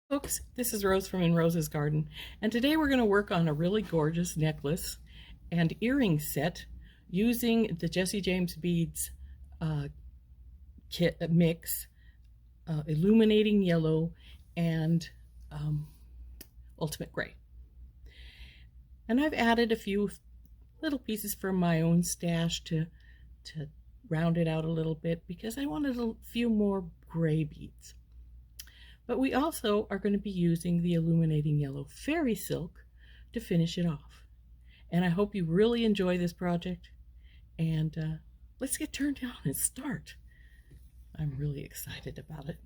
Folks, this is Rose from In Rose's Garden, and today we're going to work on a really gorgeous necklace and earring set using the Jesse James Beads kit mix, Illuminating Yellow and Ultimate Grey. And I've added a few little pieces from my own stash to round it out a little bit because I wanted a few more gray beads. But we also are going to be using the Illuminating Yellow Fairy Silk to finish it off. And I hope you really enjoy this project. And let's get turned on and start. I'm really excited about it.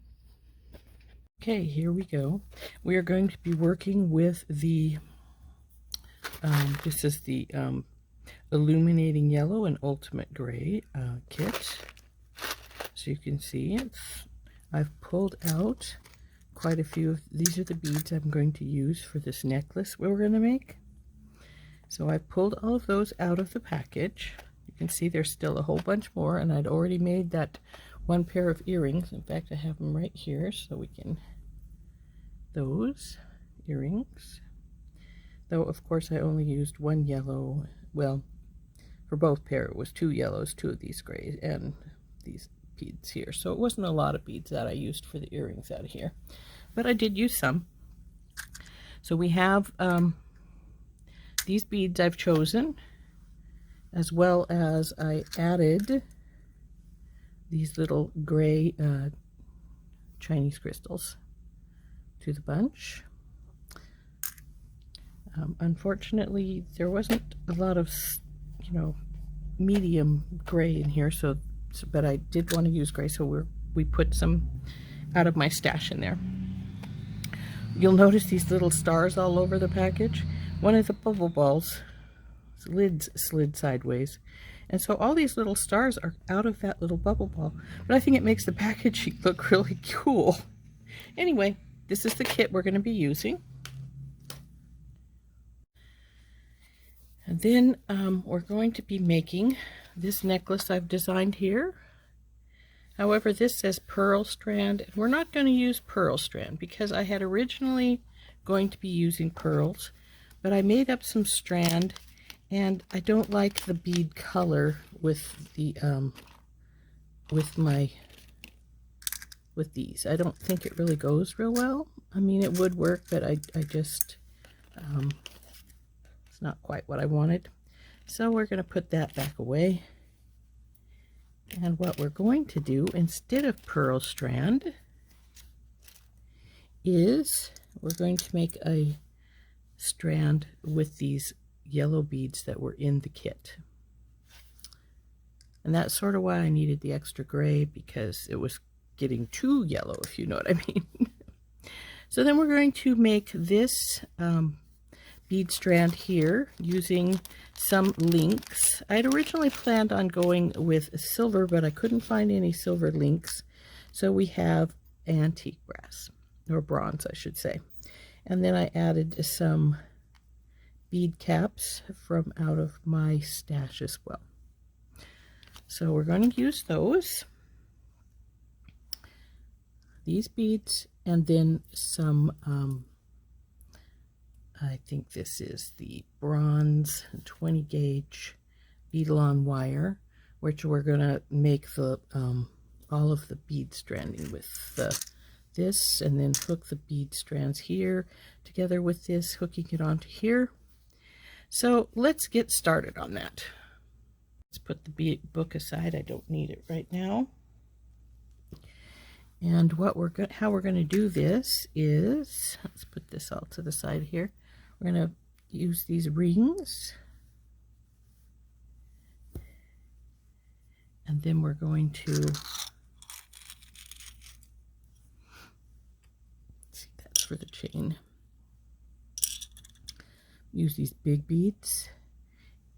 Okay, here we go. We are going to be working with the, this is the Illuminating Yellow and Ultimate Grey kit. So you can see I've pulled out quite a few of these are the beads I'm going to use for this necklace we're going to make. So I pulled all of those out of the package. You can see there's still a whole bunch more, and I'd already made that one pair of earrings. In fact, I have them right here so we can, those earrings. Though of course I only used one yellow, well, for both pair it was two yellows, two of these grays, and these beads here. So it wasn't a lot of beads that I used for the earrings out of here, but I did use some. So we have these beads I've chosen, as well as I added these little gray Chinese crystals to the bunch. Unfortunately, there wasn't a lot of, medium gray in here, but I did want to use gray, so we put some out of my stash in there. You'll notice these little stars all over the package. One of the bubble balls lids slid sideways, and so all these little stars are out of that little bubble ball, but I think it makes the packaging look really cool. Anyway, this is the kit we're going to be using. And then we're going to be making this necklace I've designed here. However, this says pearl strand. We're not going to use pearl strand because I had originally going to be using pearls, but I made up some strand, and I don't like the bead color with the with these. I don't think it really goes real well. I mean, it would work, but I just it's not quite what I wanted. So we're going to put that back away. And what we're going to do instead of pearl strand is we're going to make a strand with these yellow beads that were in the kit. And that's sort of why I needed the extra gray, because it was getting too yellow, if you know what I mean. So then we're going to make this bead strand here using some links. I'd originally planned on going with silver, but I couldn't find any silver links, so we have antique brass, or bronze I should say. And then I added some bead caps from out of my stash as well. So we're going to use these beads, and then some I think this is the bronze 20 gauge Beadalon wire, which we're going to make the all of the bead stranding with this, and then hook the bead strands here together with this, hooking it onto here. So let's get started on that. Let's put the bead book aside. I don't need it right now. And how we're going to do this is, let's put this all to the side here. We're going to use these rings, and then we're going to, see, that's for the chain. Use these big beads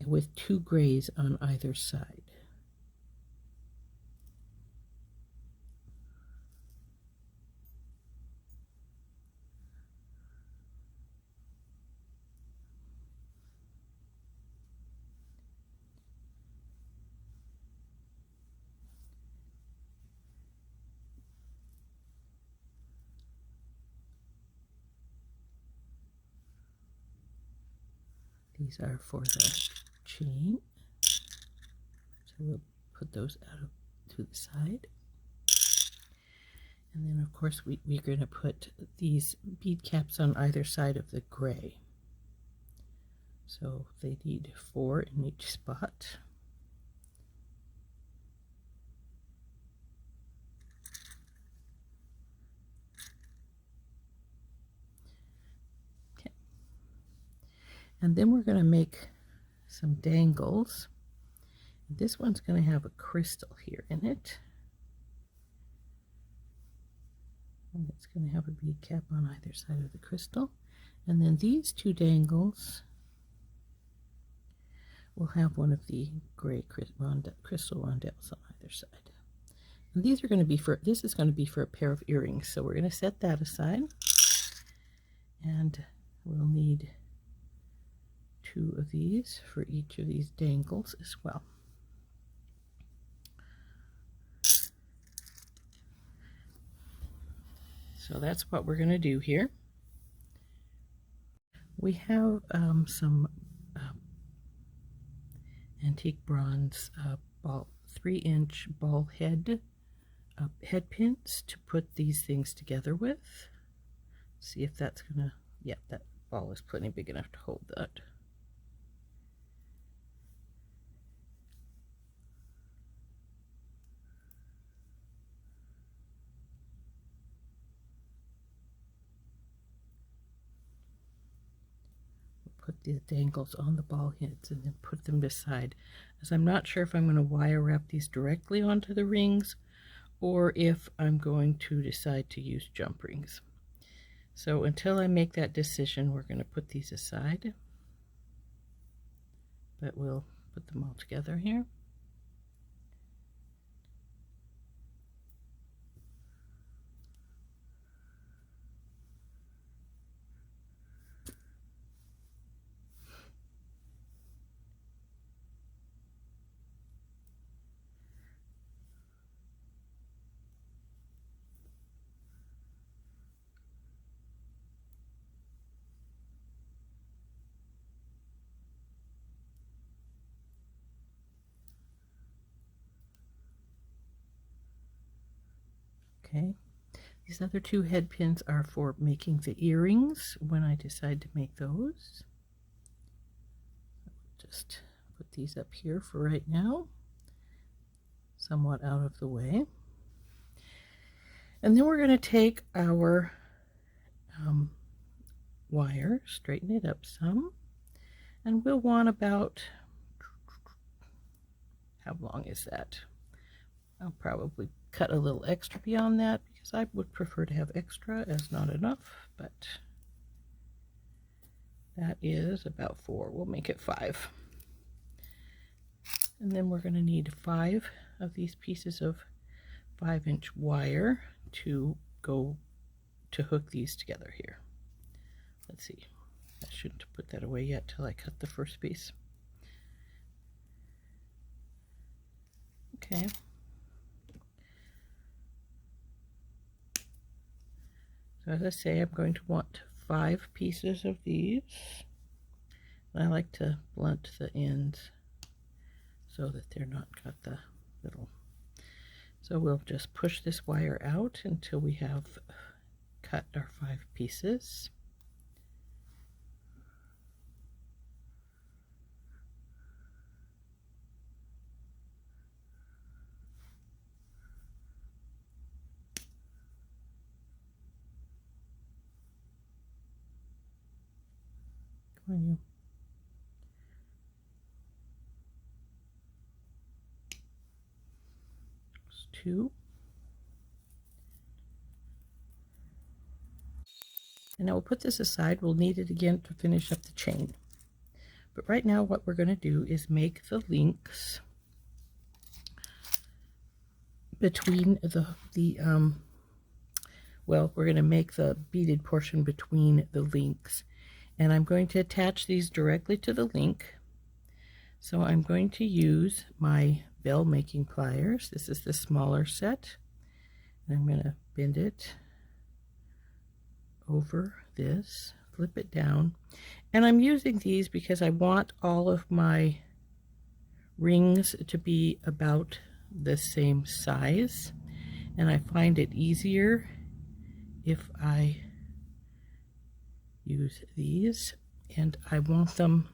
with two grays on either side. These are for the chain. So we'll put those out to the side. And then of course we're going to put these bead caps on either side of the gray. So they need 4 in each spot. Okay. And then we're going to make some dangles. This one's going to have a crystal here in it. And it's going to have a bead cap on either side of the crystal. And then these 2 dangles will have one of the gray crystal rondelles on either side. And these are going to be for, this is going to be for a pair of earrings. So we're going to set that aside. And we'll need 2 of these for each of these dangles as well. So that's what we're going to do here. We have some antique bronze 3-inch ball head pins to put these things together with. See if that's going to, yeah, that ball is plenty big enough to hold that. Put the dangles on the ball heads and then put them beside, as I'm not sure if I'm going to wire wrap these directly onto the rings or if I'm going to decide to use jump rings. So until I make that decision, we're going to put these aside, but we'll put them all together here. Okay, these other 2 head pins are for making the earrings when I decide to make those. Just put these up here for right now, somewhat out of the way. And then we're going to take our wire, straighten it up some, and we'll want about, how long is that? I'll probably cut a little extra beyond that because I would prefer to have extra as not enough, but that is about 4. We'll make it 5. And then we're going to need 5 of these pieces of 5-inch wire to go to hook these together here. Let's see, I shouldn't put that away yet till I cut the first piece. Okay. So as I say, I'm going to want 5 pieces of these. And I like to blunt the ends so that they're not got the little. So we'll just push this wire out until we have cut our 5 pieces. Come on, you. There's 2. And now we'll put this aside. We'll need it again to finish up the chain. But right now what we're going to do is make the links between well, we're going to make the beaded portion between the links. And I'm going to attach these directly to the link. So I'm going to use my bell making pliers. This is the smaller set. And I'm going to bend it over this flip it down. And I'm using these because I want all of my rings to be about the same size, and I find it easier if I use these, and I want them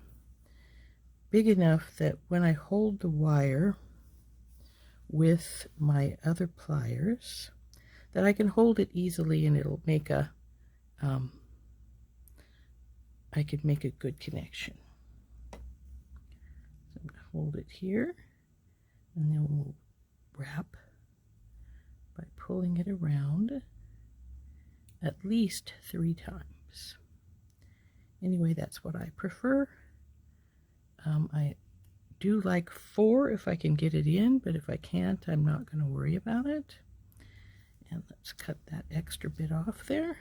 big enough that when I hold the wire with my other pliers, that I can hold it easily and it'll make a I could make a good connection. So I'm going to hold it here, and then we'll wrap by pulling it around at least 3 times. Anyway, that's what I prefer. I do like 4 if I can get it in, but if I can't, I'm not going to worry about it. And let's cut that extra bit off there.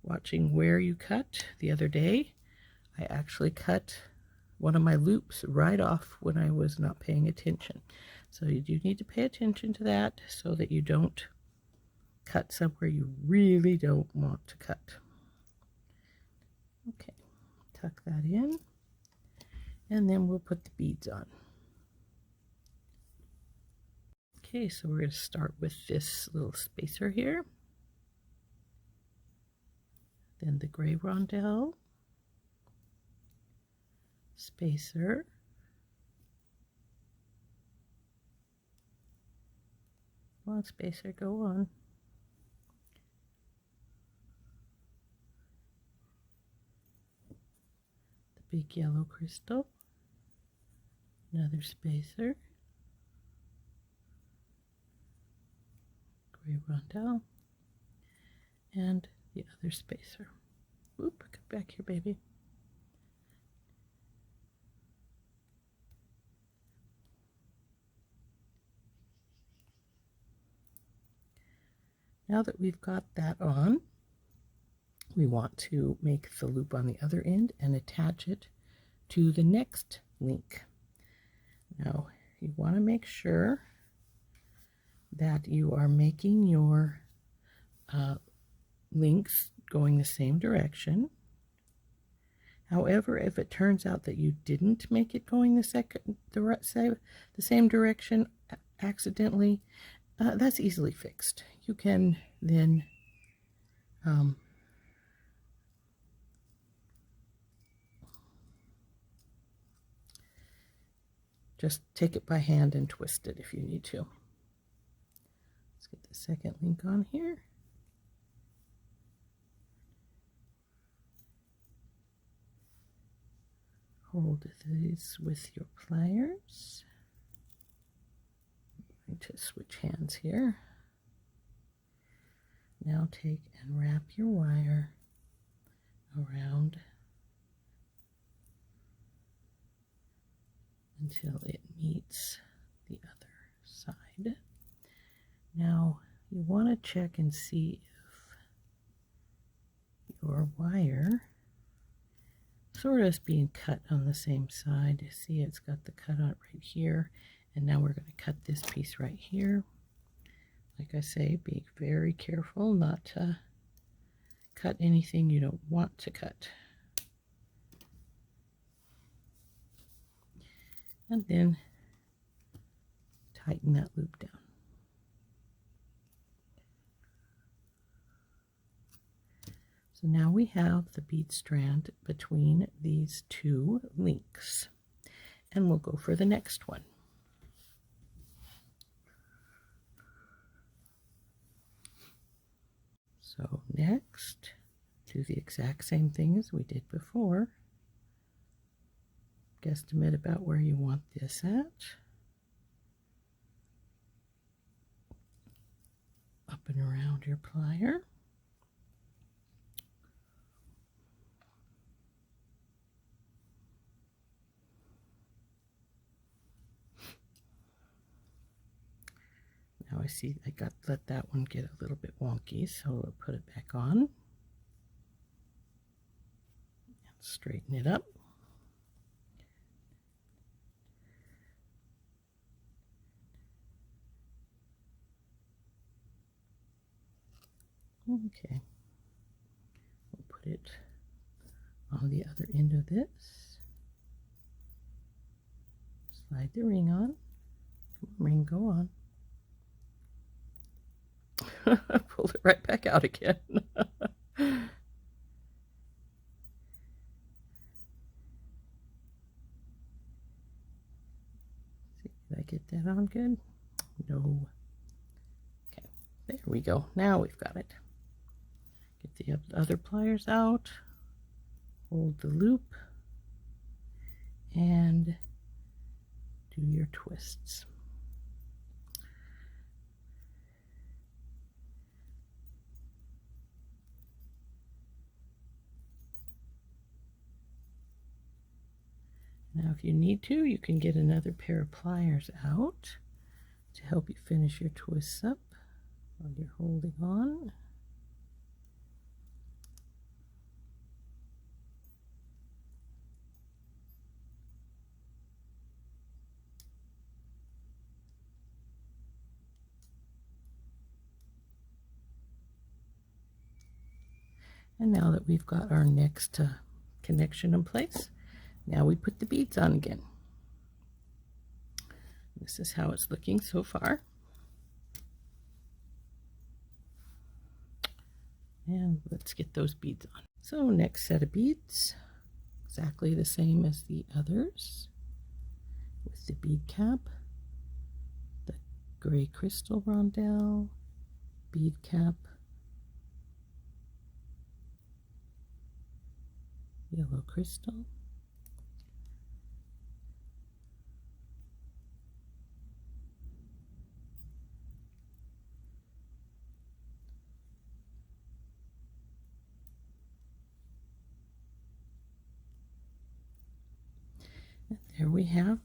Watching where you cut the other day, I actually cut one of my loops right off when I was not paying attention. So you do need to pay attention to that so that you don't cut somewhere you really don't want to cut. Okay, tuck that in, and then we'll put the beads on. Okay, so we're going to start with this little spacer here, then the gray rondelle, spacer, come on spacer, go on, the big yellow crystal, another spacer, gray rondelle, and the other spacer. Oop, come back here, baby. Now that we've got that on, we want to make the loop on the other end and attach it to the next link. Now, you want to make sure that you are making your links going the same direction. However, if it turns out that you didn't make it going the same direction accidentally, that's easily fixed. You can then just take it by hand and twist it if you need to. Let's get the second link on here. Hold these with your pliers. I'm going to switch hands here. Now take and wrap your wire around until it meets the other side. Now you want to check and see if your wire sort of is being cut on the same side. See, it's got the cut out right here, and now we're going to cut this piece right here. Like I say, be very careful not to cut anything you don't want to cut. And then tighten that loop down. So now we have the bead strand between these 2 links, and we'll go for the next one. So next, do the exact same thing as we did before. Guesstimate about where you want this at. Up and around your plier. Now I see I let that one get a little bit wonky, so we'll put it back on and straighten it up. Okay. put it on the other end of this. Slide the ring on. Ring, go on. Pull it right back out again. See, did I get that on good? No. Okay, there we go. Now we've got it. Get the other pliers out. Hold the loop. And do your twists. Now if you need to, you can get another pair of pliers out to help you finish your twists up while you're holding on. And now that we've got our next connection in place, now we put the beads on again. This is how it's looking so far. And let's get those beads on. So next set of beads, exactly the same as the others, with the bead cap, the gray crystal rondelle, bead cap, yellow crystal, and there we have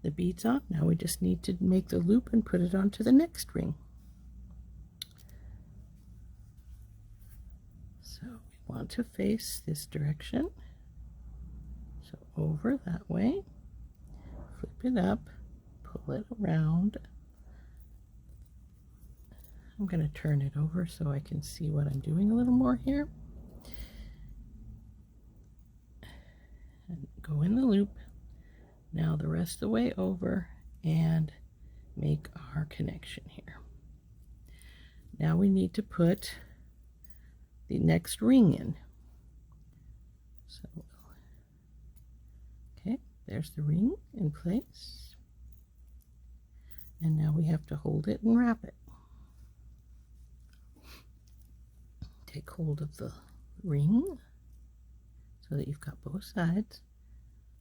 the beads on. Now we just need to make the loop and put it onto the next ring. So we want to face this direction. So over that way, flip it up, pull it around. I'm going to turn it over so I can see what I'm doing a little more here. And go in the loop. Now the rest of the way over and make our connection here. Now we need to put the next ring in. So, okay, there's the ring in place. And now we have to hold it and wrap it. Take hold of the ring so that you've got both sides.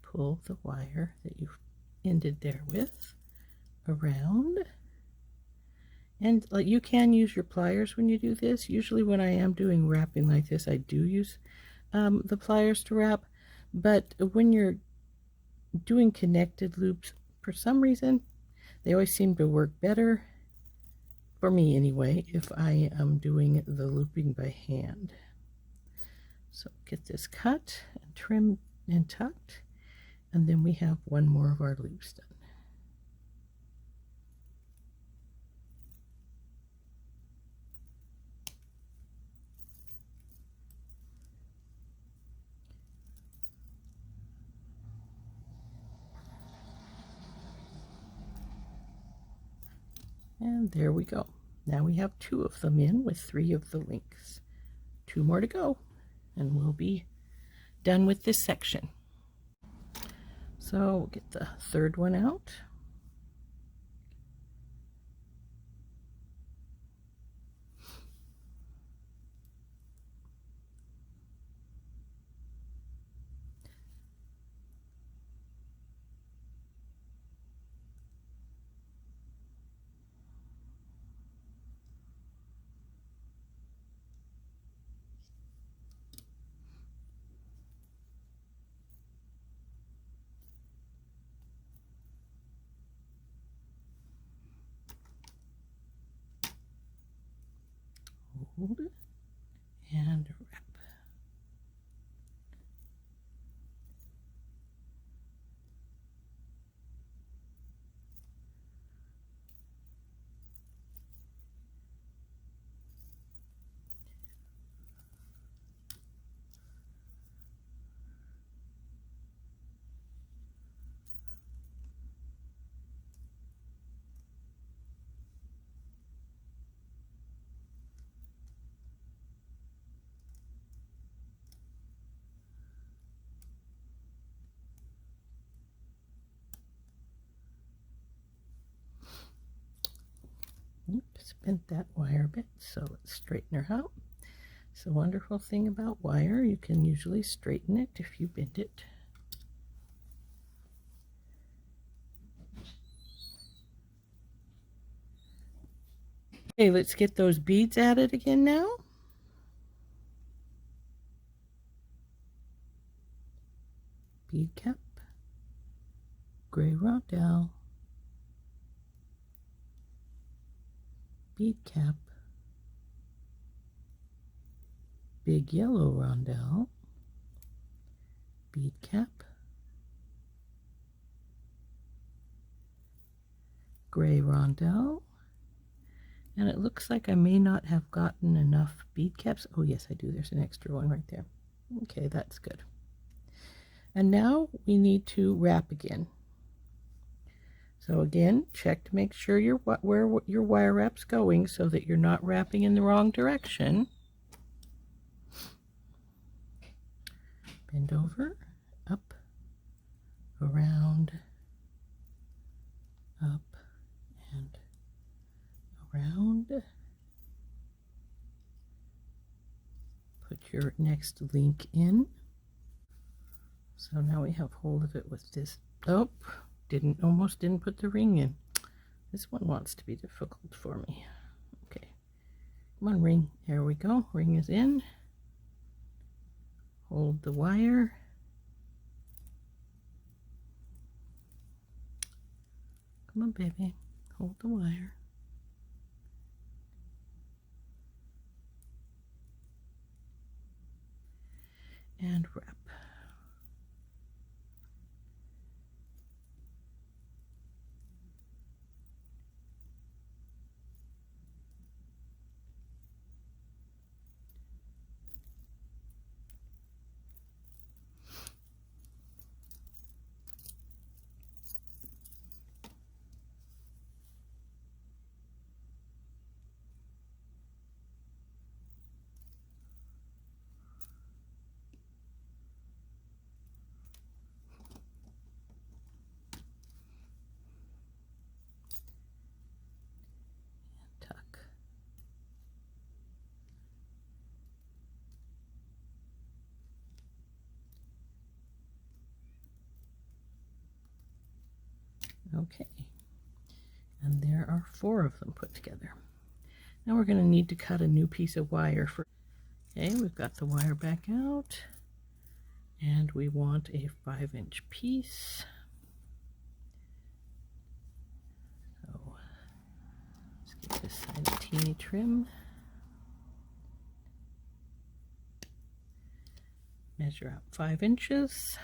Pull the wire that you've ended there with around. And you can use your pliers when you do this. Usually when I am doing wrapping like this, I do use the pliers to wrap. But when you're doing connected loops, for some reason, they always seem to work better, for me anyway, if I am doing the looping by hand. So get this cut and trimmed and tucked. And then we have one more of our loops done. And there we go. Now we have 2 of them in with 3 of the links. 2 more to go, and we'll be done with this section. So we'll get the third one out. Hold it and wrap. bent that wire a bit, so let's straighten her out. It's a wonderful thing about wire. You can usually straighten it if you bend it. Okay, let's get those beads added again now. Bead cap, gray rondelle, bead cap, big yellow rondelle, bead cap, gray rondelle, and it looks like I may not have gotten enough bead caps. Oh yes, I do. There's an extra one right there. Okay, that's good. And now we need to wrap again. So again, check to make sure where your wire wrap's going so that you're not wrapping in the wrong direction. Bend over, up, around, up, and around. Put your next link in. So now we have hold of it with this. Oh, almost didn't put the ring in. This one wants to be difficult for me. Okay, come on, ring. There we go. Ring is in. Hold the wire. Come on, baby. Hold the wire. And wrap. Tuck. Okay, and there are 4 of them put together. Now we're going to need to cut a new piece of wire for. Okay, we've got the wire back out, and we want a 5-inch piece. So let's give this side a teeny trim. Measure out 5 inches.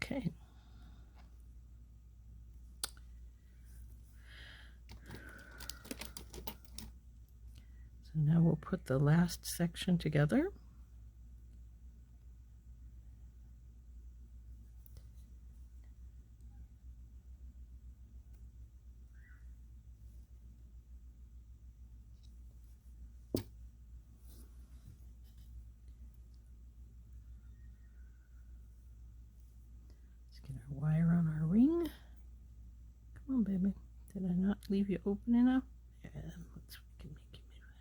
Okay. So now we'll put the last section together. Let's get our wire on our ring. Come on, baby. Did I not leave you open enough? Yeah, let's we can make you move that.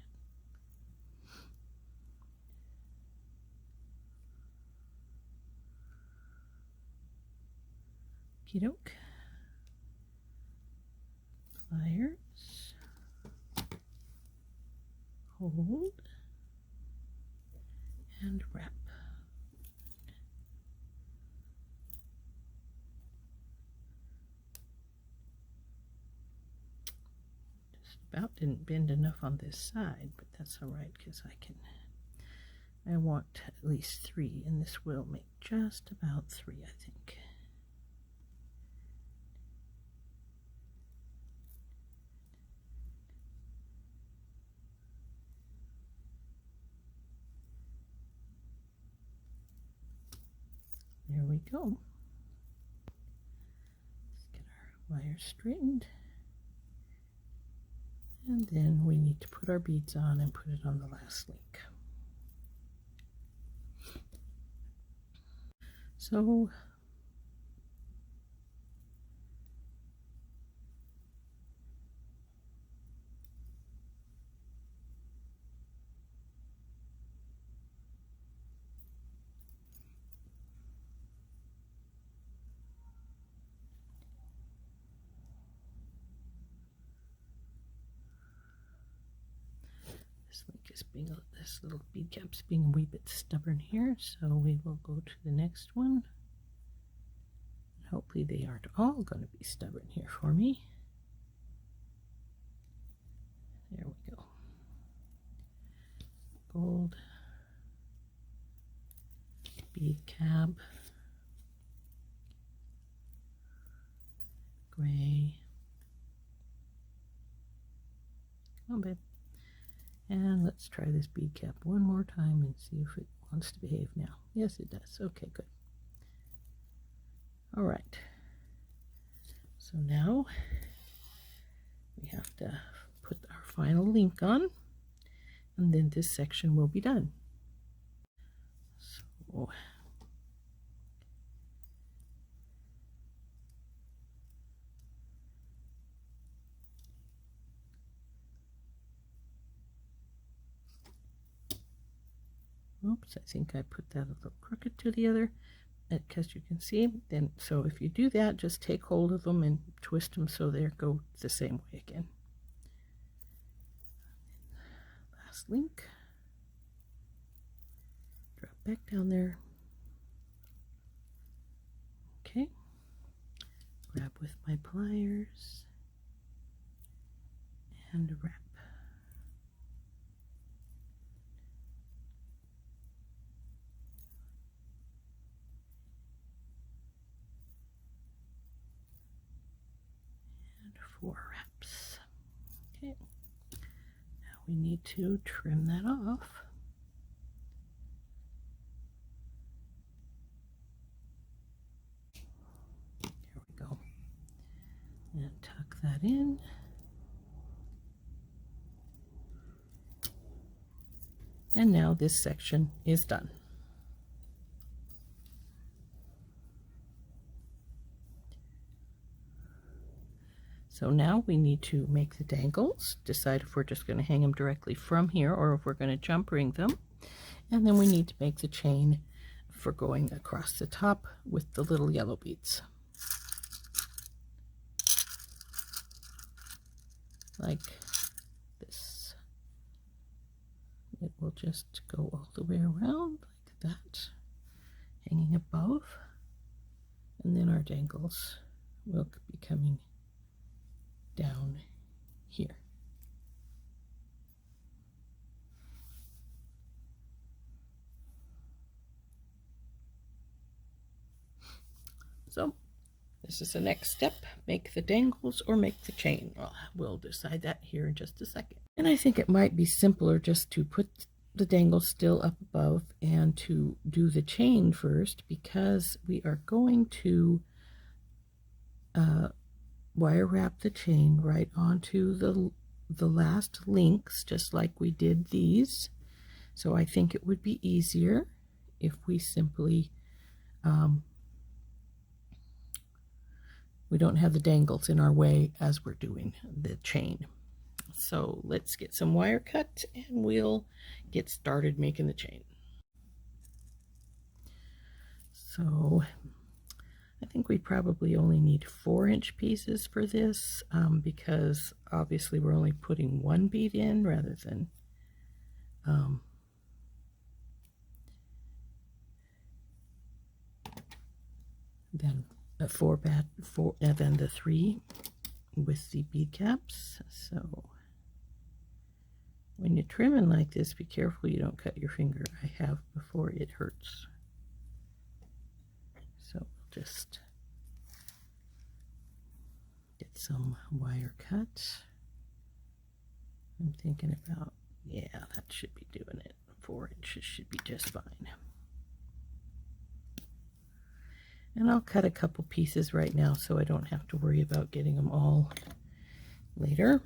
Okey-doke. Pliers. Hold. And wrap. About didn't bend enough on this side, but that's all right because I want at least 3, and this will make just about 3, I think. There we go. Let's get our wire straightened. And then we need to put our beads on and put it on the last link. So this little bead cap's being a wee bit stubborn here, so we will go to the next one. Hopefully they aren't all going to be stubborn here for me. There we go. Gold, bead cap, gray. Come on, babe. And let's try this bead cap one more time and see if it wants to behave now. Yes, it does. Okay, good. All right. So now we have to put our final link on, and then this section will be done. So oops, I think I put that a little crooked to the other, because you can see. Then, so if you do that, just take hold of them and twist them so they go the same way again. Last link. Drop back down there. Okay. Grab with my pliers and wrap. And 4 wraps. Okay. Now we need to trim that off. There we go. And tuck that in. And now this section is done. So now we need to make the dangles, decide if we're just going to hang them directly from here or if we're going to jump ring them. And then we need to make the chain for going across the top with the little yellow beads. Like this. It will just go all the way around like that, hanging above. And then our dangles will be coming down here. So this is the next step. Make the dangles or make the chain. Well, we'll decide that here in just a second. And I think it might be simpler just to put the dangles still up above and to do the chain first, because we are going to wire wrap the chain right onto the last links, just like we did these. So I think it would be easier if we simply we don't have the dangles in our way as we're doing the chain. So let's get some wire cut and we'll get started making the chain. So I think we probably only need 4-inch pieces for this, because obviously we're only putting 1 bead in rather than than the 3 with the bead caps. So when you're trimming like this, be careful you don't cut your finger. I have before, it hurts. So we'll just get some wire cut. I'm thinking about, yeah, that should be doing it. 4 inches should be just fine. And I'll cut a couple pieces right now so I don't have to worry about getting them all later.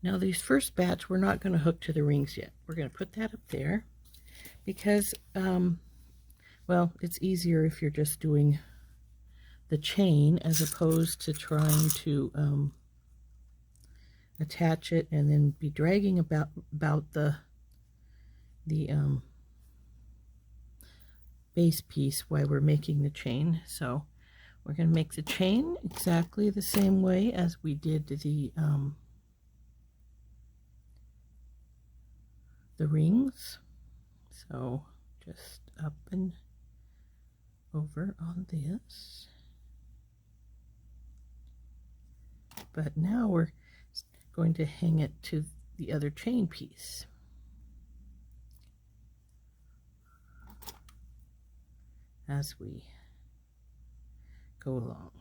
Now these first batch, we're not going to hook to the rings yet. We're going to put that up there because, well, it's easier if you're just doing the chain as opposed to trying to attach it and then be dragging about the base piece while we're making the chain. So we're going to make the chain exactly the same way as we did the rings. So just up and over on this. But now we're going to hang it to the other chain piece. As we go along.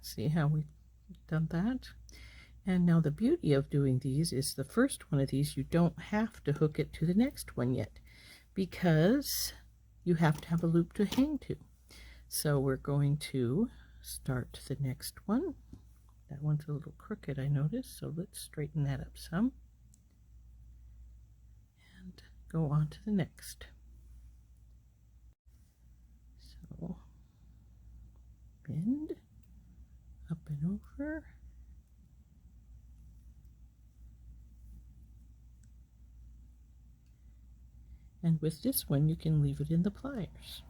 See how we've done that? And now the beauty of doing these is the first one of these, you don't have to hook it to the next one yet because you have to have a loop to hang to. So we're going to start the next one. That one's a little crooked, I noticed, so let's straighten that up some. And go on to the next. So bend, up and over. And with this one, you can leave it in the pliers.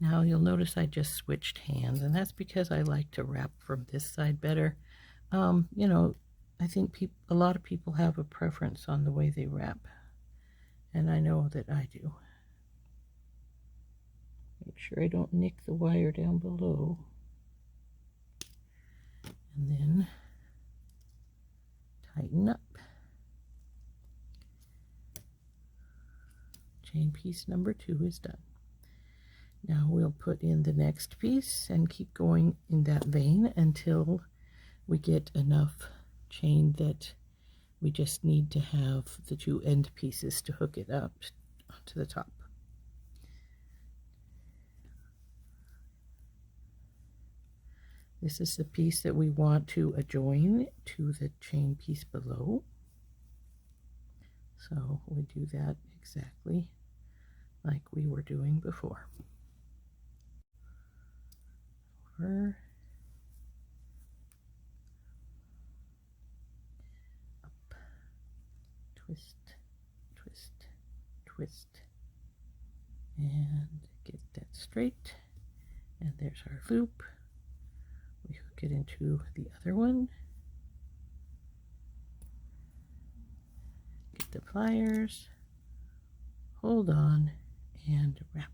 Now you'll notice I just switched hands, and that's because I like to wrap from this side better. You know, I think a lot of people have a preference on the way they wrap, and I know that I do. Make sure I don't nick the wire down below. And then tighten up. Chain piece number 2 is done. Now we'll put in the next piece and keep going in that vein until we get enough chain that we just need to have the 2 end pieces to hook it up to the top. This is the piece that we want to adjoin to the chain piece below. So we do that exactly like we were doing before. Over, up, twist, twist, twist, and get that straight. And there's our loop. We hook it into the other one. Get the pliers, hold on, and wrap.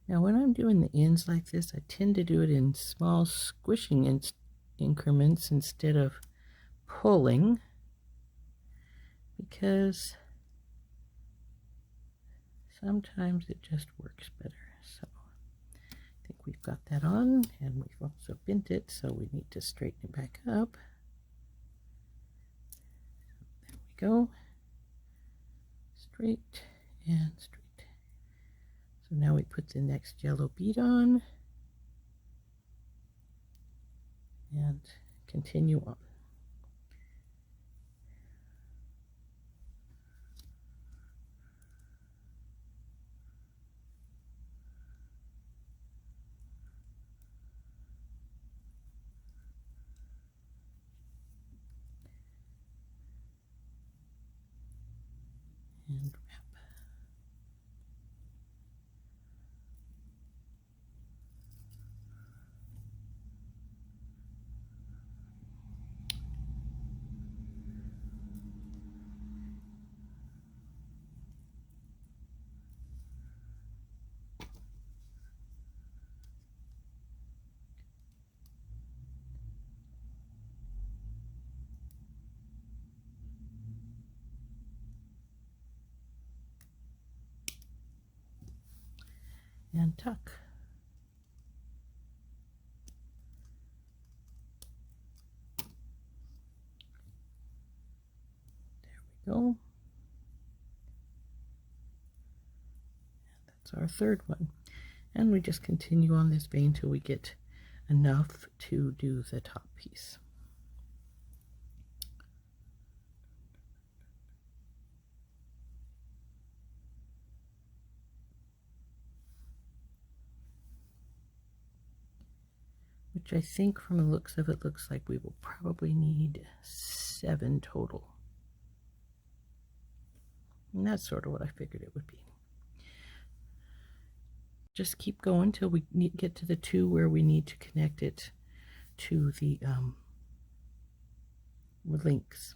Now when I'm doing the ends like this, I tend to do it in small squishing increments instead of pulling, because sometimes it just works better. So I think we've got that on, and we've also bent it, so we need to straighten it back up. There we go. Straight and straight. So now we put the next yellow bead on and continue on. And wrap. And tuck. There we go. And that's our third one. And we just continue on this vein till we get enough to do the top piece. Which I think from the looks of it looks like we will probably need 7 total. And that's sort of what I figured it would be. Just keep going till we get to the 2 where we need to connect it to the links.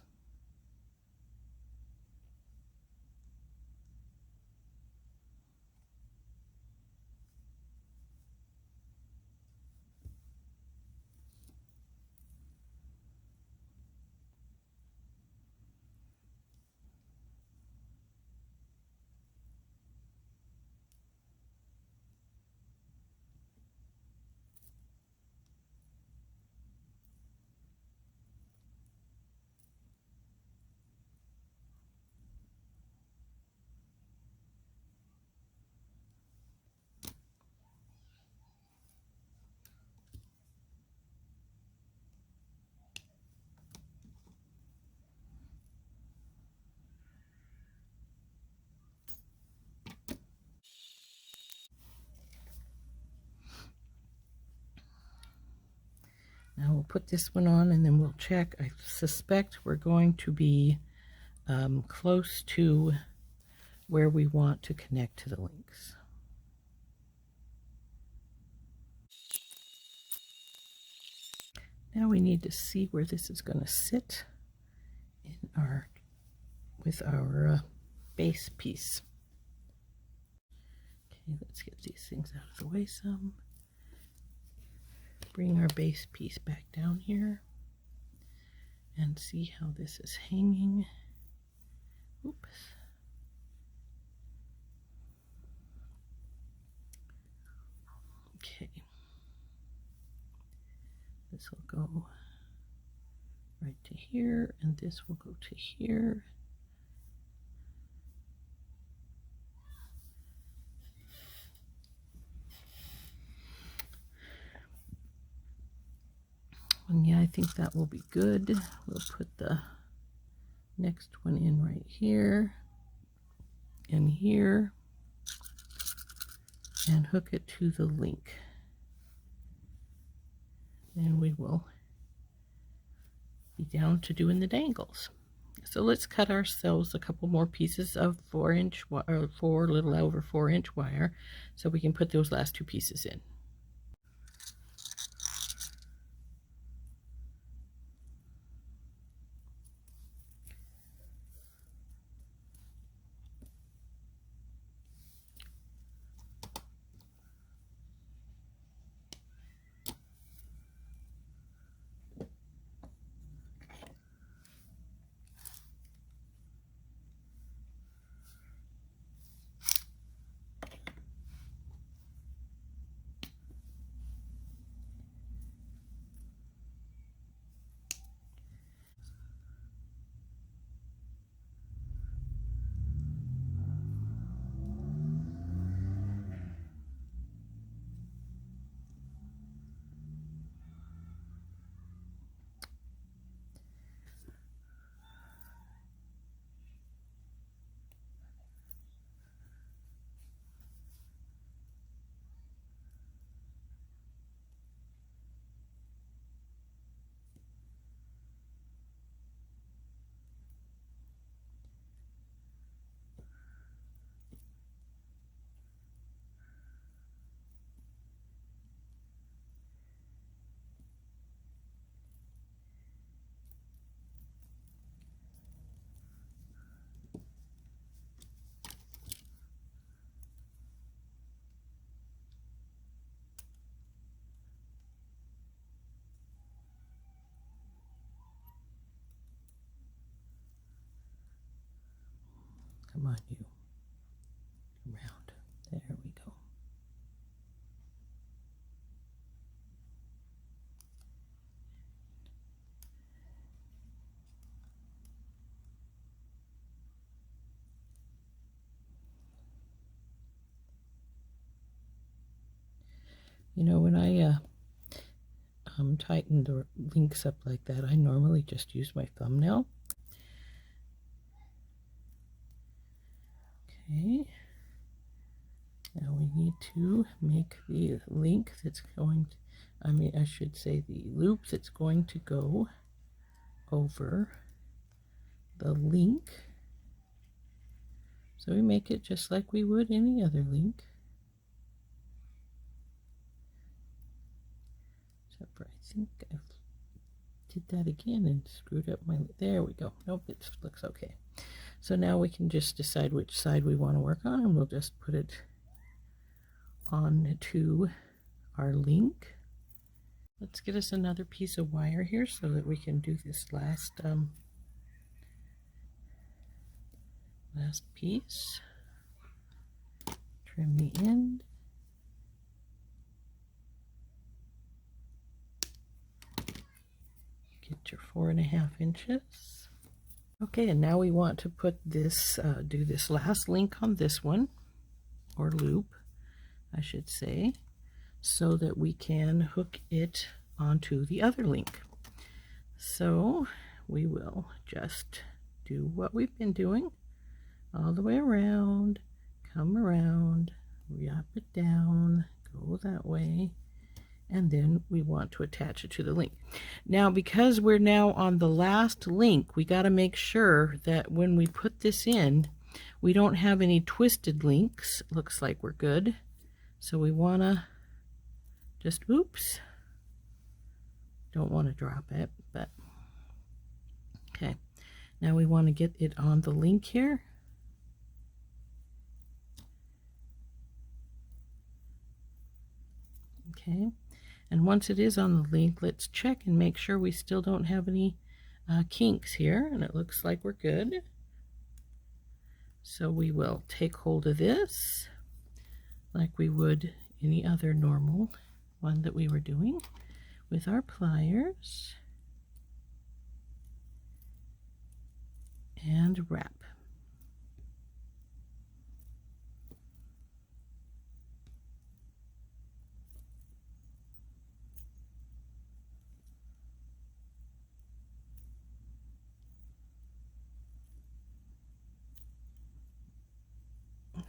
Now we'll put this one on and then we'll check. I suspect we're going to be close to where we want to connect to the links. Now we need to see where this is going to sit in with our base piece. Okay, let's get these things out of the way some. Bring our base piece back down here and see how this is hanging. Oops. Okay. This will go right to here, and this will go to here. And yeah, I think that will be good. We'll put the next one in right here and here and hook it to the link. And we will be down to doing the dangles. So let's cut ourselves a couple more pieces of 4-inch or little over 4-inch wire so we can put those last 2 pieces in. Come on, you. Around. There we go. You know, when I tighten the links up like that, I normally just use my thumbnail. Okay. Now we need to make the link that's going to, I should say the loop that's going to go over the link. So we make it just like we would any other link. Except for I think I did that again and screwed up my, there we go. Nope, it looks okay. So now we can just decide which side we want to work on, and we'll just put it on to our link. Let's get us another piece of wire here so that we can do this last piece. Trim the end. Get your 4.5 inches. Okay, and now we want to put this, do this last link on this one, or loop, I should say, so that we can hook it onto the other link. So we will just do what we've been doing all the way around, come around, wrap it down, go that way, and then we want to attach it to the link. Now, because we're now on the last link, we got to make sure that when we put this in, we don't have any twisted links. Looks like we're good. So we want to just, oops, don't want to drop it, but okay. Now we want to get it on the link here. Okay. And once it is on the link, let's check and make sure we still don't have any kinks here. And it looks like we're good. So we will take hold of this like we would any other normal one that we were doing with our pliers and wrap.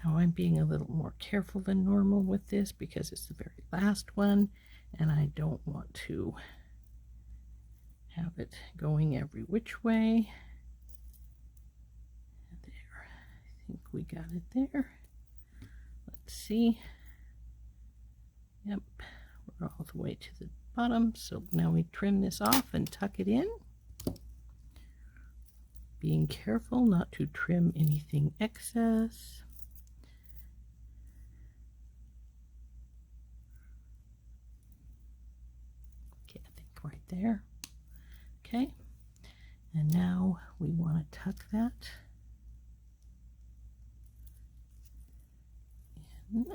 Now I'm being a little more careful than normal with this because it's the very last one and I don't want to have it going every which way. There, I think we got it there. Let's see. Yep, we're all the way to the bottom. So now we trim this off and tuck it in. Being careful not to trim anything excess. Right there. Okay, and now we want to tuck that in.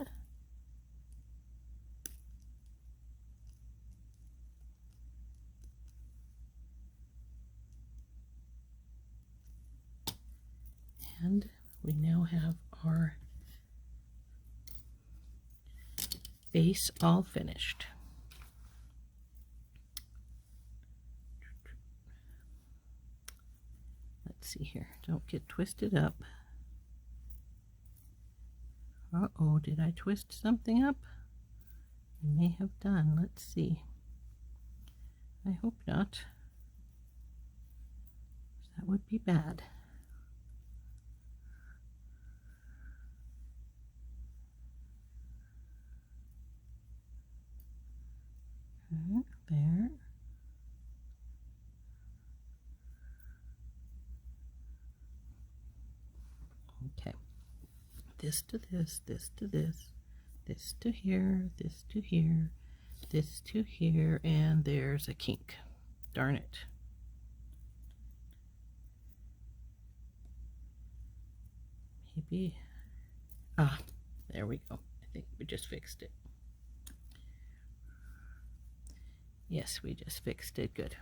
And we now have our base all finished. See here, don't get twisted up. Uh-oh, did I twist something up? I may have done. Let's see. I hope not. That would be bad. There. Okay, this to this, this to this, this to here, this to here, this to here, and there's a kink. Darn it. Maybe, there we go. I think we just fixed it. Yes, we just fixed it. Good.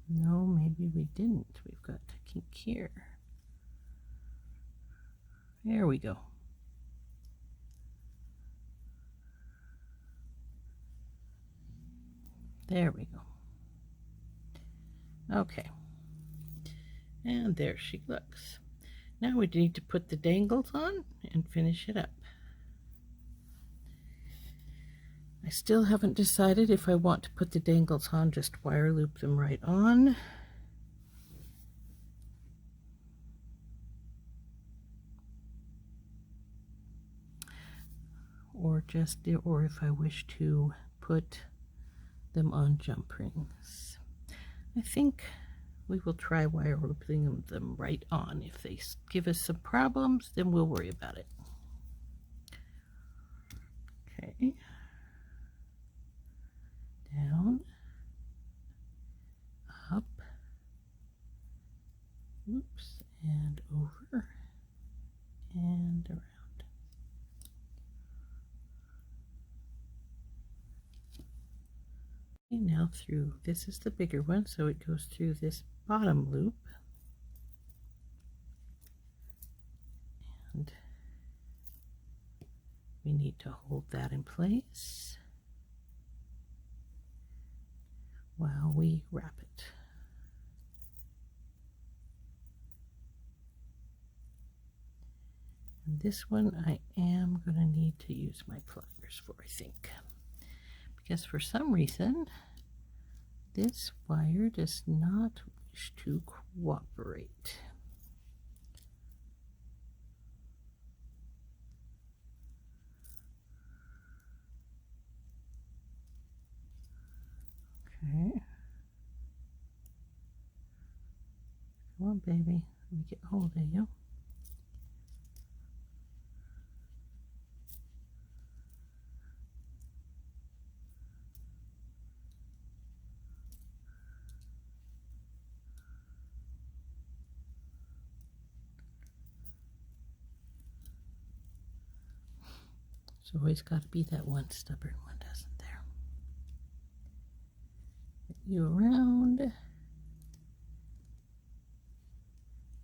No, maybe we didn't. We've got to kink here. There we go. There we go. Okay. And there she looks. Now we need to put the dangles on and finish it up. I still haven't decided if I want to put the dangles on, just wire loop them right on. Or if I wish to put them on jumprings. I think we will try wire looping them right on. If they give us some problems, then we'll worry about it. Okay. Down, up, oops, and over, and around. Okay, now through, this is the bigger one, so it goes through this bottom loop. And we need to hold that in place while we wrap it. And this one I am going to need to use my pliers for, I think. Because for some reason, this wire does not wish to cooperate. Okay. Come on, baby. Let me get hold of you. There's always got to be that one stubborn one, doesn't there? Get you around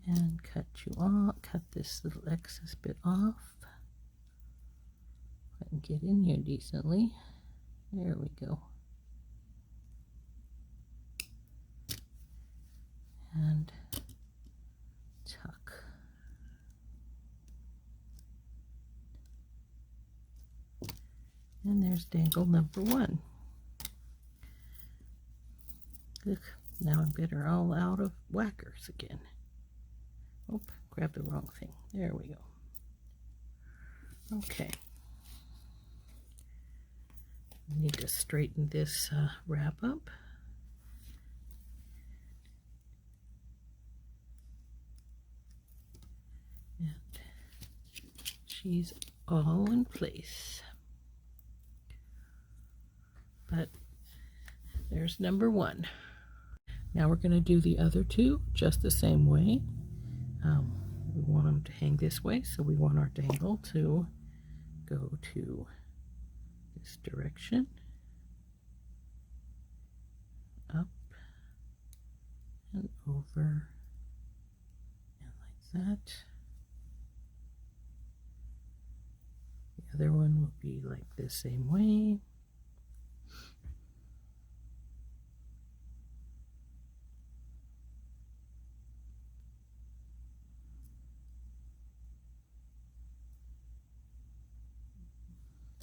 and cut you off. Cut this little excess bit off. If I can get in here decently. There we go. And tuck. And there's dangle number one. Look, now I'm getting her all out of whackers again. Oh, grab the wrong thing. There we go. Okay. I need to straighten this wrap up. And she's all in place. But there's number one. Now we're going to do the other two just the same way. We want them to hang this way, so we want our dangle to go to this direction, up and over, and like that. The other one will be like the same way.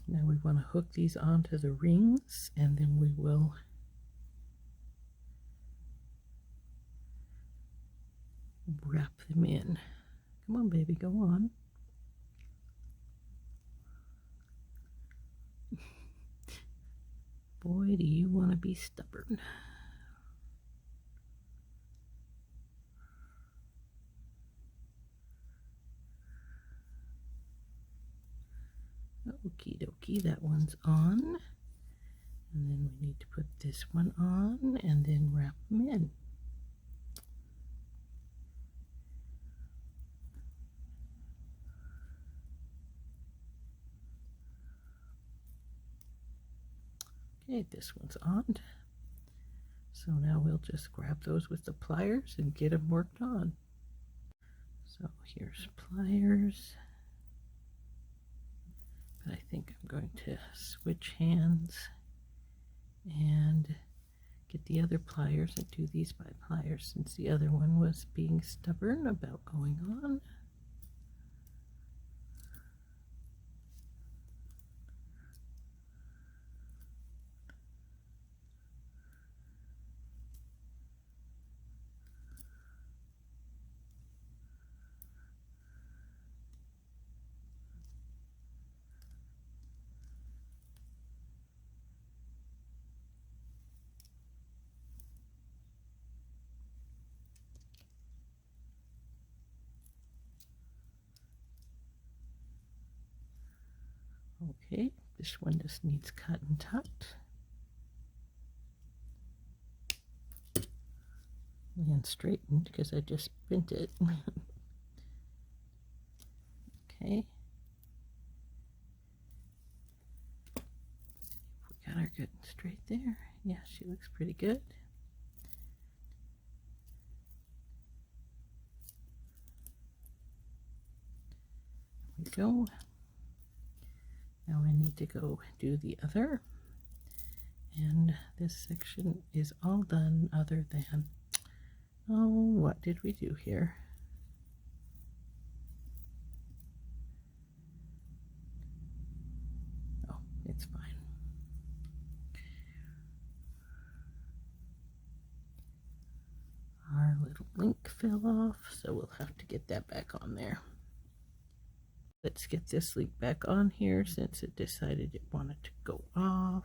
Now we want to hook these onto the rings, and then we will wrap them in. Come on, baby, go on. Boy, do you want to be stubborn. Okie dokie, that one's on. And then we need to put this one on and then wrap them in. Okay, this one's on. So now we'll just grab those with the pliers and get them worked on. So here's pliers. But I think I'm going to switch hands and get the other pliers and do these by pliers since the other one was being stubborn about going on. Okay, this one just needs cut and tucked. And straightened because I just bent it. Okay. We got her good and straight there. Yeah, she looks pretty good. There we go. Now I need to go do the other. And this section is all done other than, oh, what did we do here? Oh, it's fine. Our little link fell off, so we'll have to get that back on there. Let's get this link back on here since it decided it wanted to go off.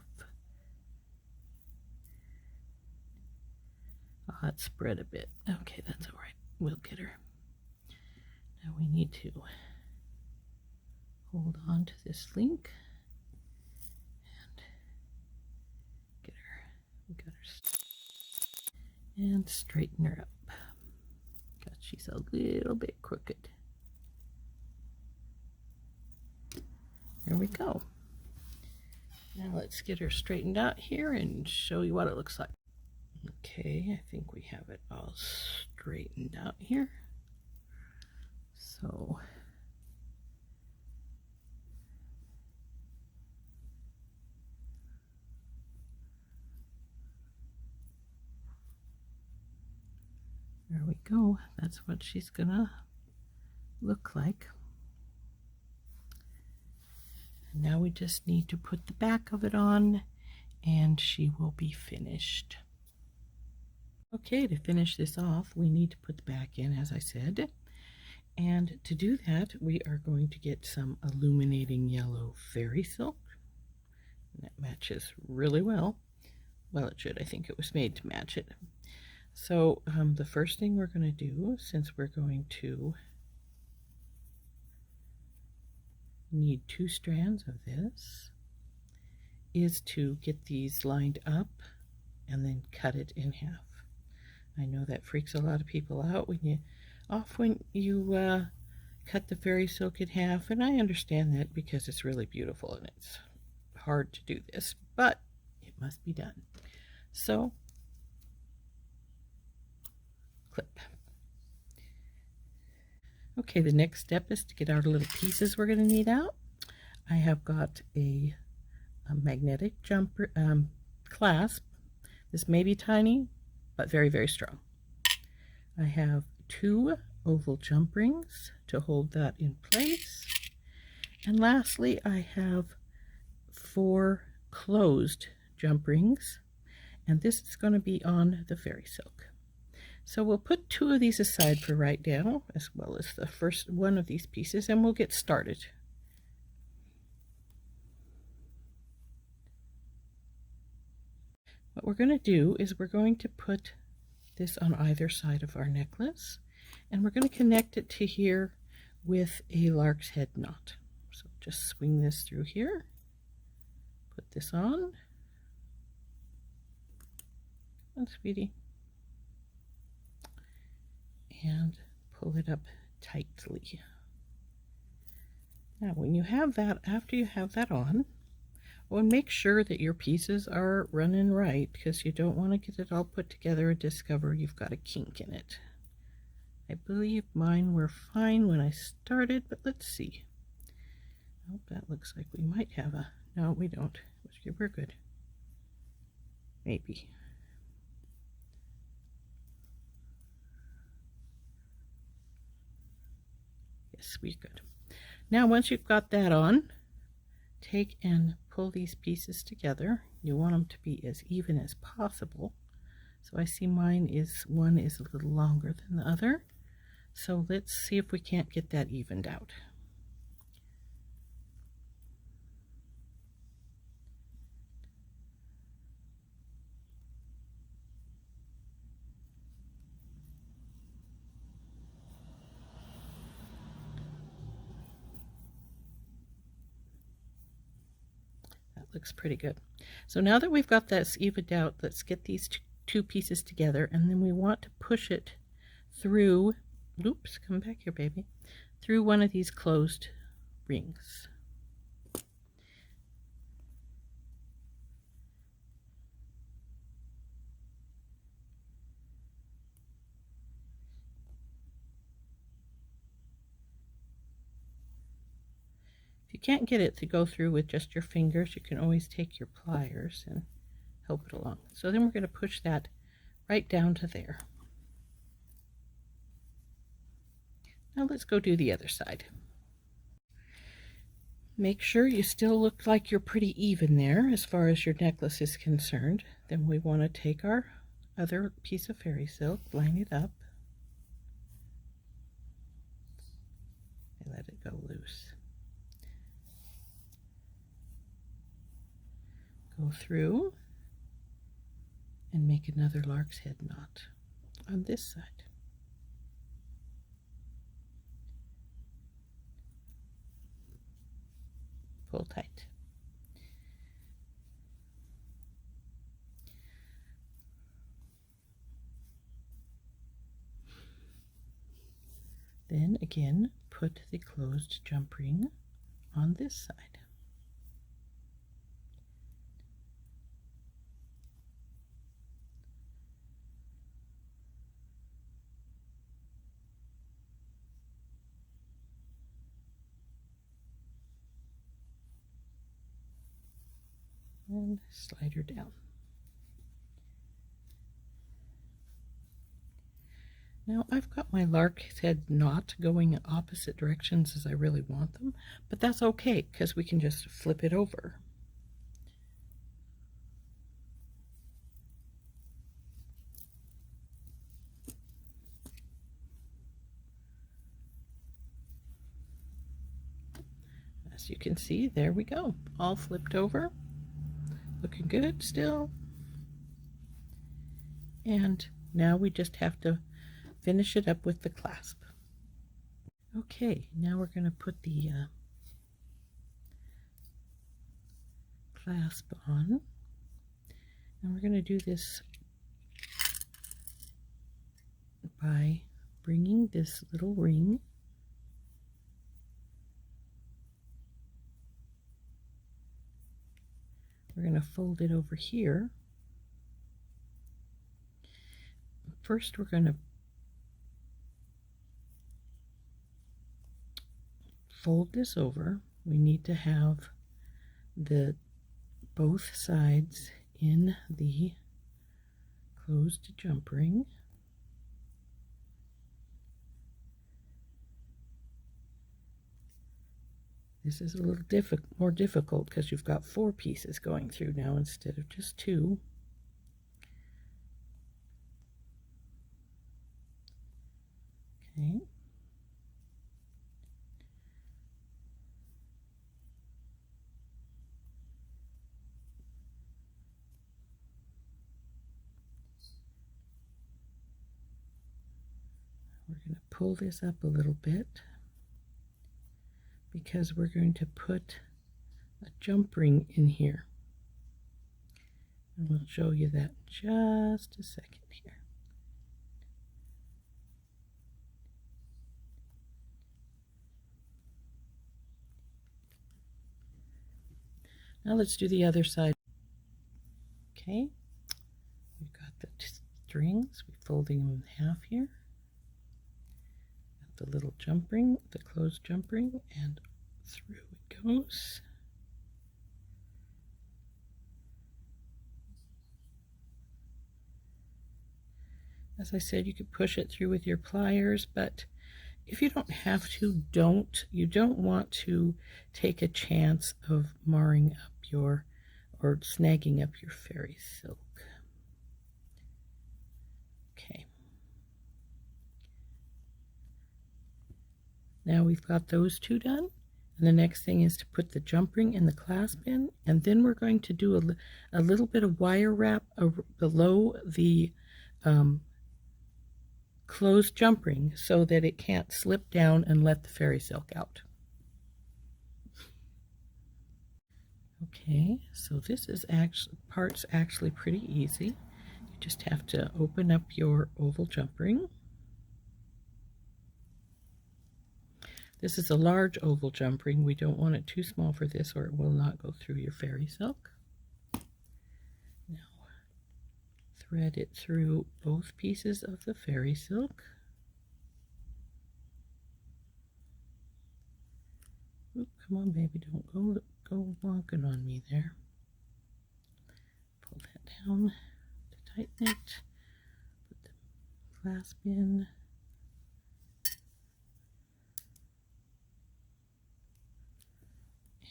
Oh, it spread a bit. Okay, that's all right. We'll get her. Now we need to hold on to this link and get her. We got her. And straighten her up. God, she's a little bit crooked. There we go. Now let's get her straightened out here and show you what it looks like. Okay, I think we have it all straightened out here. So there we go. That's what she's gonna look like. And now we just need to put the back of it on and she will be finished. Okay, to finish this off, we need to put the back in, as I said. And to do that, we are going to get some illuminating yellow fairy silk. And that matches really well. Well, it should. I think it was made to match it. So the first thing we're going to do, since we're going to need 2 strands of this, is to get these lined up and then cut it in half. I know that freaks a lot of people out when you cut the fairy silk in half, and I understand that because it's really beautiful and it's hard to do this, but it must be done. So clip. Okay, the next step is to get our little pieces we're going to need out. I have got a magnetic clasp. This may be tiny, but very, very strong. I have 2 oval jump rings to hold that in place. And lastly, I have 4 closed jump rings, and this is going to be on the fairy silk. So we'll put 2 of these aside for right now, as well as the first one of these pieces, and we'll get started. What we're going to do is we're going to put this on either side of our necklace, and we're going to connect it to here with a lark's head knot. So just swing this through here, put this on, and sweetie, and pull it up tightly. Now when you have that, after you have that on, Oh, and make sure that your pieces are running right, because you don't want to get it all put together and discover you've got a kink in it. I believe mine were fine when I started, but let's see. Oh, that looks like we might have a... No, we don't. We're good. Maybe. Yes, we're good. Now, once you've got that on, take and pull these pieces together. You want them to be as even as possible. So I see mine is, one is a little longer than the other. So let's see if we can't get that evened out. That looks pretty good. So now that we've got this evened out, let's get these two pieces together, and then we want to push it through, oops, come back here, baby, through one of these closed rings. If you can't get it to go through with just your fingers, you can always take your pliers and help it along. So then we're going to push that right down to there. Now let's go do the other side. Make sure you still look like you're pretty even there as far as your necklace is concerned. Then we want to take our other piece of fairy silk, line it up, and let it go loose. Go through and make another lark's head knot on this side. Pull tight. Then again, put the closed jump ring on this side. And slide her down. Now I've got my lark's head not going in opposite directions as I really want them, but that's okay because we can just flip it over. As you can see, there we go, all flipped over. Looking good still. And now we just have to finish it up with the clasp. Okay, now we're going to put the clasp on, and we're going to do this by bringing this little ring we're going to fold it over here. First we're going to fold this over. We need to have the both sides in the closed jump ring. This is a little more difficult because you've got 4 pieces going through now instead of just 2. Okay. We're going to pull this up a little bit because we're going to put a jump ring in here. And we'll show you that in just a second here. Now let's do the other side. Okay, we've got the strings. We're folding them in half here. The little jump ring, the closed jump ring, and through it goes. As I said, you could push it through with your pliers, but if you don't have to, don't. You don't want to take a chance of marring up your, or snagging up your fairy silk. Okay. Now we've got those two done. And the next thing is to put the jump ring and the clasp in, and then we're going to do a little bit of wire wrap below the closed jump ring so that it can't slip down and let the fairy silk out. Okay, so this is part's actually pretty easy. You just have to open up your oval jump ring. This is a large oval jump ring. We don't want it too small for this or it will not go through your fairy silk. Now thread it through both pieces of the fairy silk. Oop, come on baby, don't go wonking on me there. Pull that down to tighten it. Put the clasp in.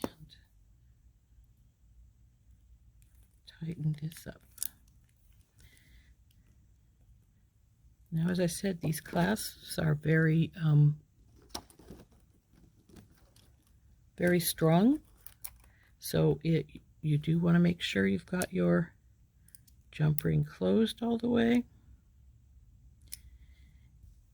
And tighten this up. Now, as I said, these clasps are very very strong, so you do want to make sure you've got your jump ring closed all the way.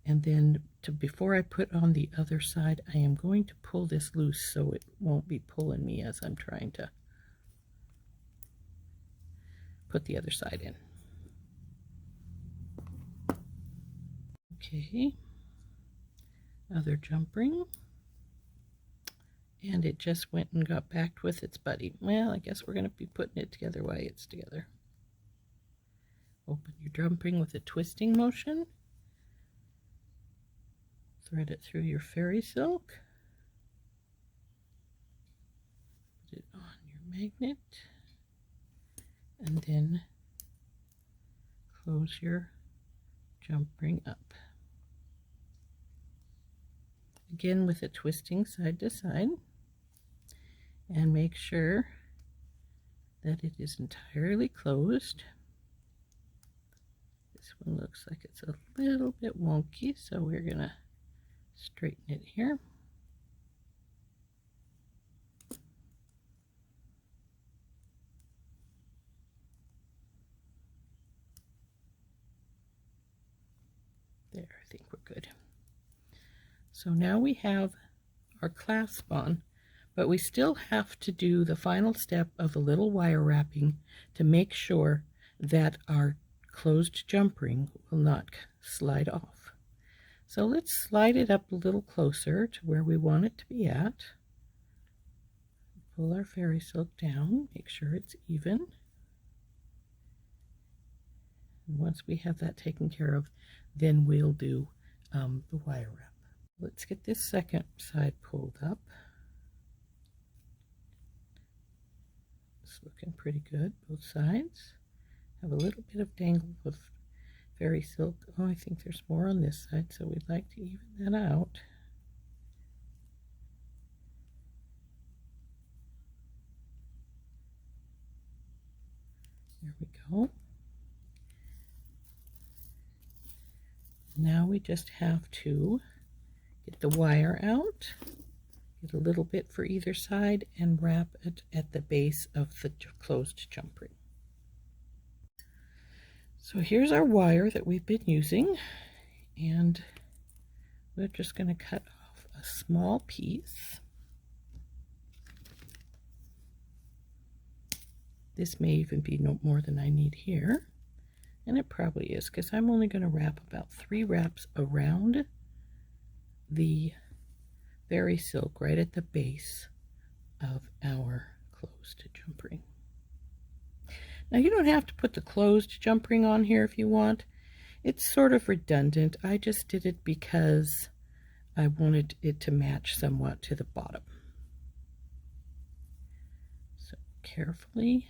And then before I put on the other side, I am going to pull this loose so it won't be pulling me as I'm trying to put the other side in. Okay, other jump ring, and it just went and got backed with its buddy. Well, I guess we're going to be putting it together while it's together. Open your jump ring with a twisting motion. Thread it through your fairy silk. Put it on your magnet. And then close your jump ring up. Again with a twisting side to side. And make sure that it is entirely closed. This one looks like it's a little bit wonky, so we're going to straighten it here. There, I think we're good. So now we have our clasp on, but we still have to do the final step of a little wire wrapping to make sure that our closed jump ring will not slide off. So let's slide it up a little closer to where we want it to be at. Pull our fairy silk down, make sure it's even. And once we have that taken care of, then we'll do the wire wrap. Let's get this second side pulled up. It's looking pretty good, both sides. Have a little bit of dangle of fairy silk. Oh, I think there's more on this side, so we'd like to even that out. There we go. Now we just have to get the wire out, get a little bit for either side, and wrap it at the base of the closed jump ring. So here's our wire that we've been using, and we're just going to cut off a small piece. This may even be no more than I need here, and it probably is, because I'm only going to wrap about 3 wraps around the fairy silk right at the base of our closed jump ring. Now you don't have to put the closed jump ring on here if you want. It's sort of redundant. I just did it because I wanted it to match somewhat to the bottom. So carefully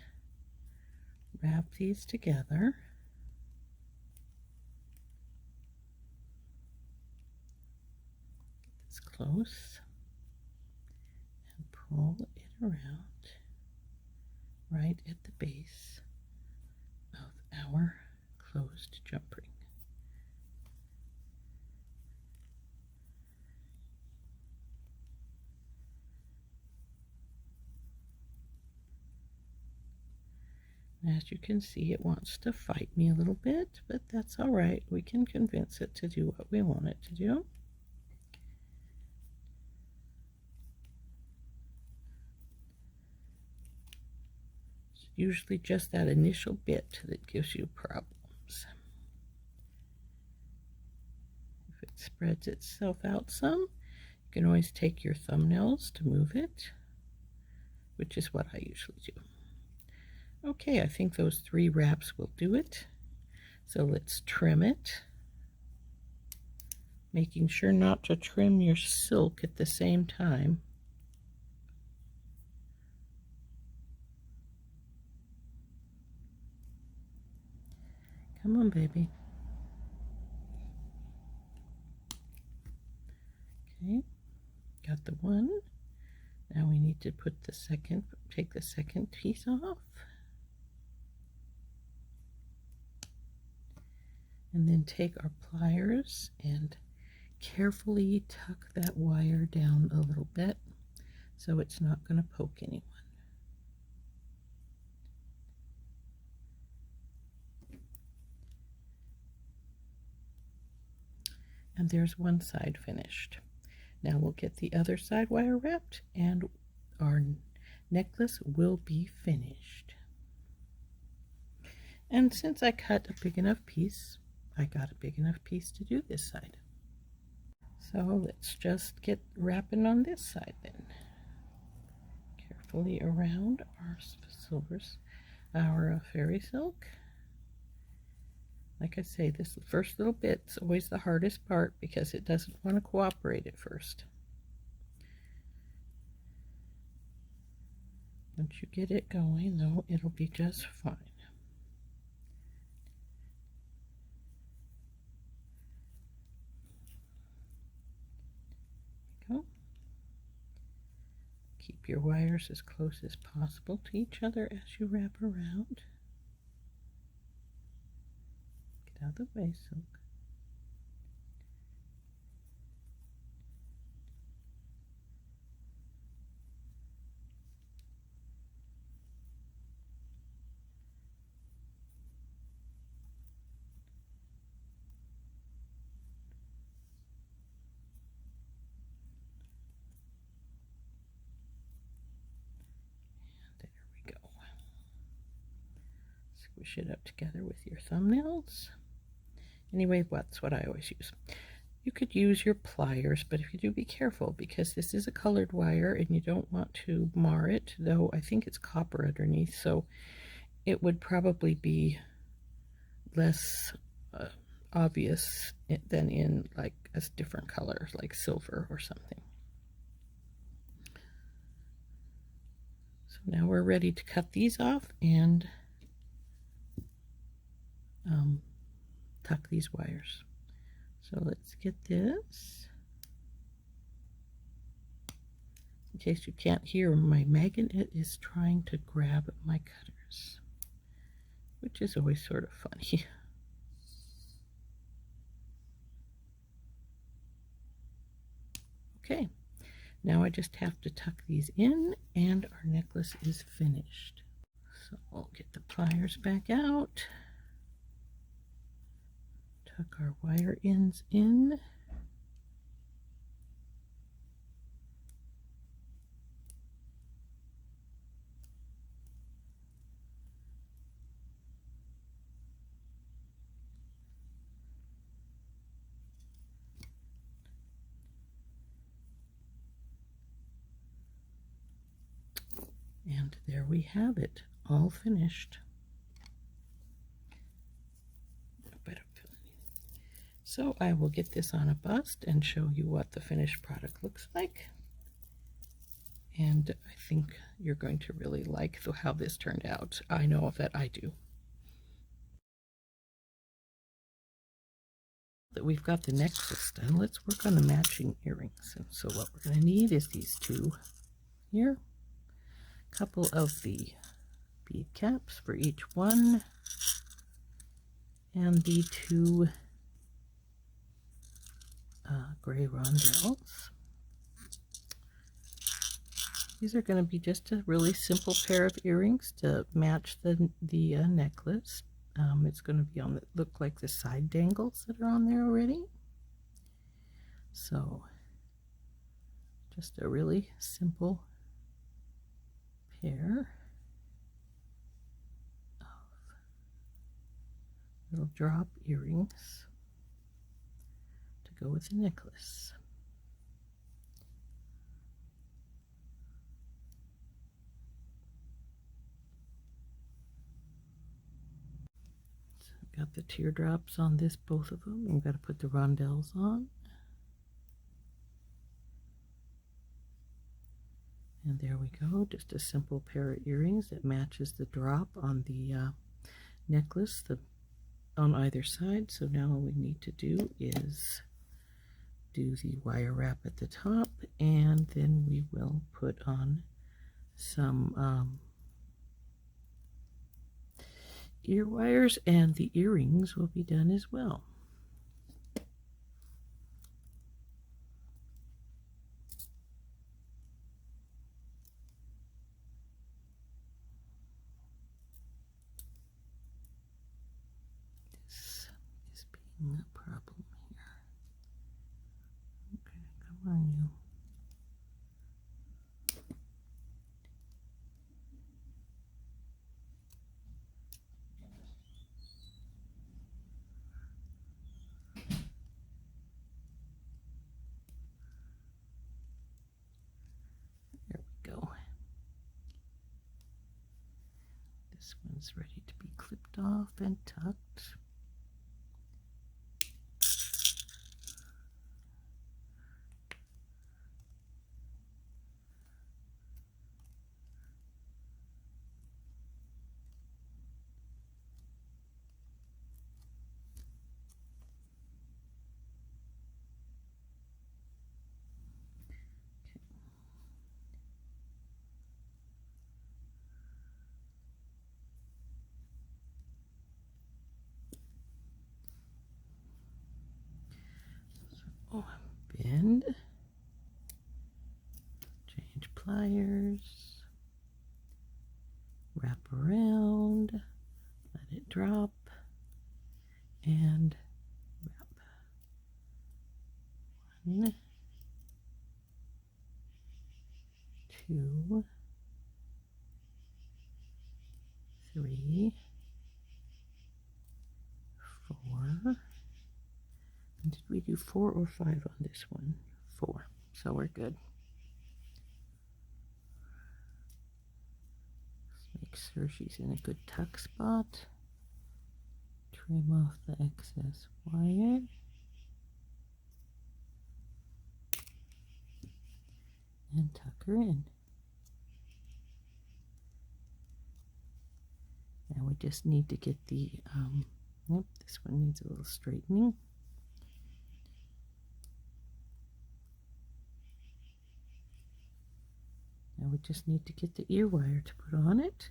wrap these together. Get this close and pull it around right at the base of our closed jump ring. And as you can see, it wants to fight me a little bit, but that's all right. We can convince it to do what we want it to do. It's usually just that initial bit that gives you problems. If it spreads itself out some, you can always take your thumbnails to move it, which is what I usually do. Okay, I think those 3 wraps will do it. So let's trim it, making sure not to trim your silk at the same time. Come on, baby. Okay, got the one. Now we need to put the second, take the second piece off. And then take our pliers and carefully tuck that wire down a little bit so it's not going to poke anyone. And there's one side finished. Now we'll get the other side wire wrapped and our necklace will be finished. And since I cut a big enough piece, I got a big enough piece to do this side. So let's just get wrapping on this side then. Carefully around our fairy silk. Like I say, this first little bit's always the hardest part because it doesn't want to cooperate at first. Once you get it going, though, it'll be just fine. Go. Keep your wires as close as possible to each other as you wrap around. Get out of the way, silk. Squish it up together with your thumbnails. Anyway, that's what I always use. You could use your pliers, but if you do, be careful because this is a colored wire and you don't want to mar it, though I think it's copper underneath, so it would probably be less obvious than in like a different color, like silver or something. So now we're ready to cut these off and tuck these wires. So let's get this. In case you can't hear, my magnet is trying to grab my cutters, which is always sort of funny. Okay, now I just have to tuck these in and our necklace is finished. So we'll get the pliers back out. Tuck our wire ends in. And there we have it, all finished. So I will get this on a bust and show you what the finished product looks like. And I think you're going to really like how this turned out. I know that I do. That we've got the necklace done, let's work on the matching earrings. And so what we're going to need is these two here, a couple of the bead caps for each one, and the two gray rondelles. These are going to be just a really simple pair of earrings to match the necklace. It's going to be on look like the side dangles that are on there already. So just a really simple pair of little drop earrings to go with the necklace. Got the teardrops on this, both of them. You've got to put the rondelles on. And there we go, just a simple pair of earrings that matches the drop on the necklace on either side. So now all we need to do is do the wire wrap at the top, and then we will put on some ear wires, and the earrings will be done as well. This is being a problem here. Okay, come on, you. This one's ready to be clipped off and tucked. Oh, bend, change pliers, wrap around, let it drop, and wrap. 1, 2, 3, 4. Did we do 4 or 5 on this one? 4. So we're good. Just make sure she's in a good tuck spot. Trim off the excess wire. And tuck her in. Now we just need to get the, yep, this one needs a little straightening. Now we just need to get the ear wire to put on it,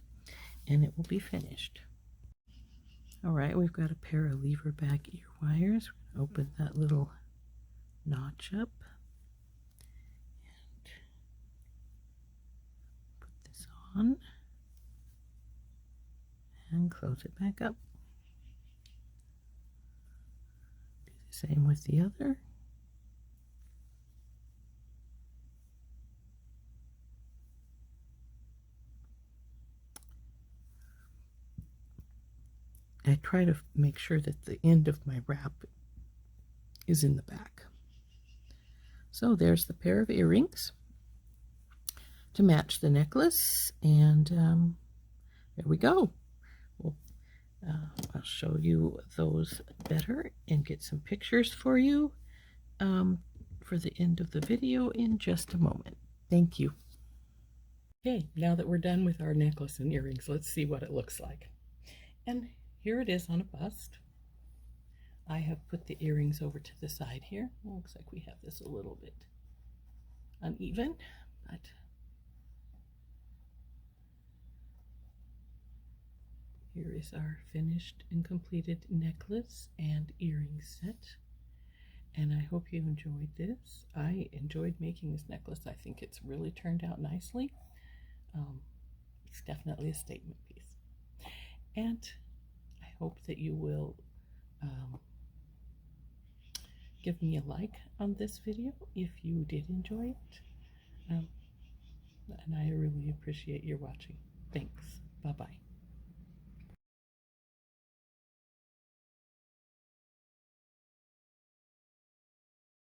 and it will be finished. All right, we've got a pair of lever back ear wires. We're going to open that little notch up and put this on and close it back up. Do the same with the other. I try to make sure that the end of my wrap is in the back. So there's the pair of earrings. to match the necklace. And there we go. Well, I'll show you those better and get some pictures for you for the end of the video in just a moment. Thank you. Okay, now that we're done with our necklace and earrings, let's see what it looks like. And here it is on a bust. I have put the earrings over to the side here. It looks like we have this a little bit uneven, but here is our finished and completed necklace and earring set. And I hope you enjoyed this. I enjoyed making this necklace. I think it's really turned out nicely. It's definitely a statement piece. And I hope that you will give me a like on this video if you did enjoy it. And I really appreciate your watching. Thanks. Bye-bye.